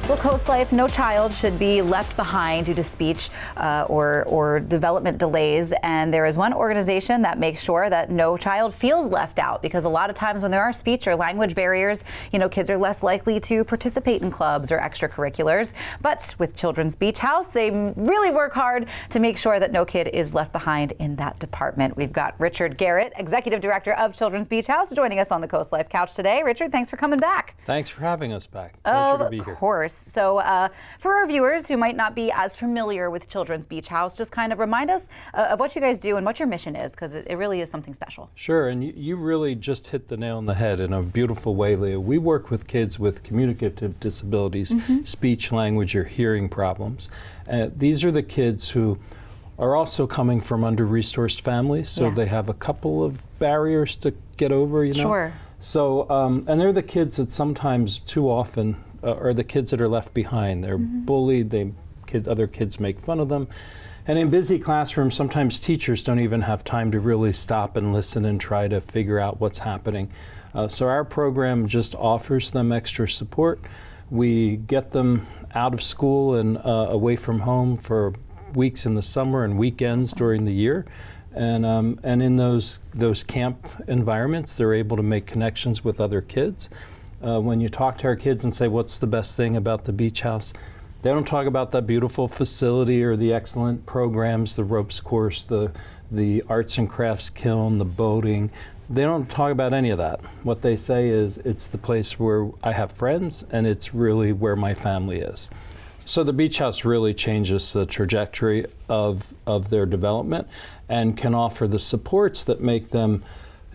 Well, CoastLife, no child should be left behind due to speech or development delays. And there is one organization that makes sure that no child feels left out, because a lot of times when there are speech or language barriers, kids are less likely to participate in clubs or extracurriculars. But with Children's Beach House, they really work hard to make sure that no kid is left behind in that department. We've got Richard Garrett, Executive Director of Children's Beach House, joining us on the CoastLife couch today. Richard, thanks for coming back. Thanks for having us back. Pleasure to be here. Of course. So for our viewers who might not be as familiar with Children's Beach House, just kind of remind us of what you guys do and what your mission is, because it really is something special. Sure, and you really just hit the nail on the head in a beautiful way, Leah. We work with kids with communicative disabilities, speech, language, or hearing problems. These are the kids who are also coming from under-resourced families, so they have a couple of barriers to get over, Sure. So, and they're the kids that sometimes, too often, are the kids that are left behind. They're bullied, other kids make fun of them. And in busy classrooms, sometimes teachers don't even have time to really stop and listen and try to figure out what's happening. So our program just offers them extra support. We get them out of school and away from home for weeks in the summer and weekends during the year. And in those camp environments, they're able to make connections with other kids. When you talk to our kids and say, what's the best thing about the beach house? They don't talk about that beautiful facility or the excellent programs, the ropes course, the arts and crafts kiln, the boating. They don't talk about any of that. What they say is, it's the place where I have friends, and it's really where my family is. So the beach house really changes the trajectory of their development and can offer the supports that make them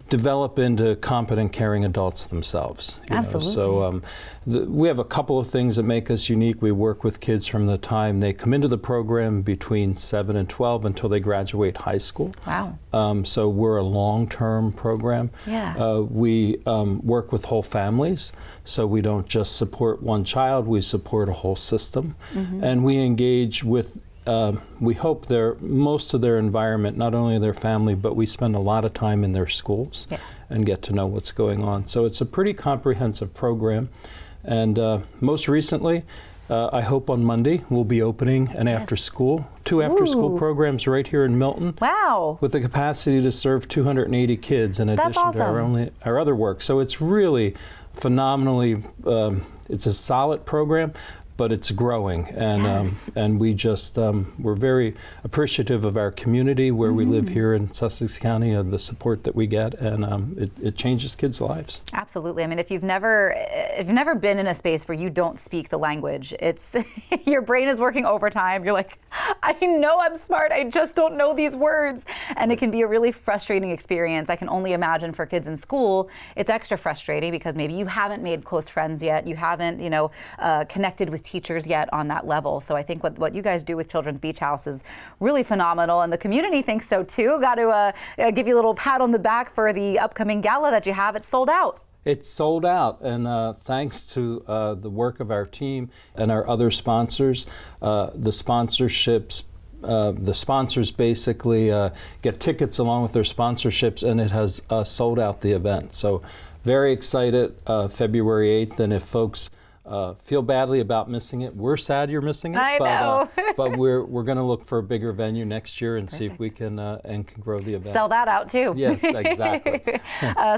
develop into competent, caring adults themselves. Absolutely. So we have a couple of things that make us unique. We work with kids from the time they come into the program between 7 and 12 until they graduate high school. Wow. So we're a long-term program. Yeah. We work with whole families, so we don't just support one child, we support a whole system. And we engage with we hope most of their environment, not only their family, but we spend a lot of time in their schools and get to know what's going on. So it's a pretty comprehensive program. And most recently, I hope on Monday, we'll be opening an two after-school programs right here in Milton. Wow. With the capacity to serve 280 kids in addition to our other work. So it's really phenomenally, it's a solid program, but it's growing, and we just we're very appreciative of our community where we live here in Sussex County, of the support that we get, and it changes kids' lives. Absolutely. I mean, if you've never been in a space where you don't speak the language, it's your brain is working overtime. You're like, I know I'm smart, I just don't know these words, and it can be a really frustrating experience. I can only imagine for kids in school, it's extra frustrating because maybe you haven't made close friends yet, you haven't connected with teachers yet on that level. So I think what you guys do with Children's Beach House is really phenomenal, and the community thinks so too. Got to give you a little pat on the back for the upcoming gala that you have. It's sold out. It's sold out, and thanks to the work of our team and our other sponsors, the sponsors basically get tickets along with their sponsorships, and it has sold out the event. So very excited, February 8th, and if folks feel badly about missing it. We're sad you're missing it. I know. But we're going to look for a bigger venue next year and see if we can grow the event. Sell that out too. Yes, exactly.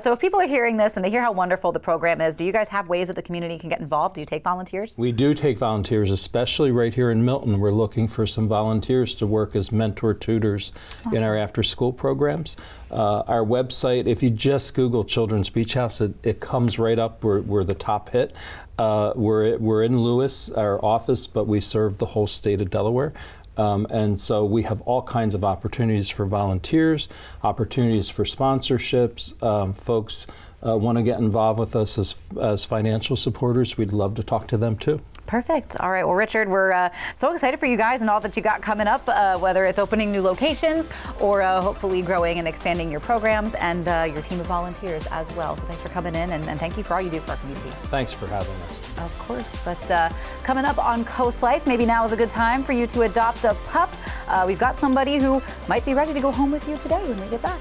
So if people are hearing this and they hear how wonderful the program is, do you guys have ways that the community can get involved? Do you take volunteers? We do take volunteers, especially right here in Milton. We're looking for some volunteers to work as mentor tutors in our after-school programs. Our website, if you just Google Children's Beach House, it comes right up. We're the top hit. We're in Lewis, our office, but we serve the whole state of Delaware. And so we have all kinds of opportunities for volunteers, opportunities for sponsorships. Folks want to get involved with us as financial supporters. We'd love to talk to them too. Perfect. All right. Well, Richard, we're so excited for you guys and all that you got coming up, whether it's opening new locations or hopefully growing and expanding your programs and your team of volunteers as well. So thanks for coming in, and thank you for all you do for our community. Thanks for having us. Of course. But coming up on CoastLife, maybe now is a good time for you to adopt a pup. We've got somebody who might be ready to go home with you today when we get back.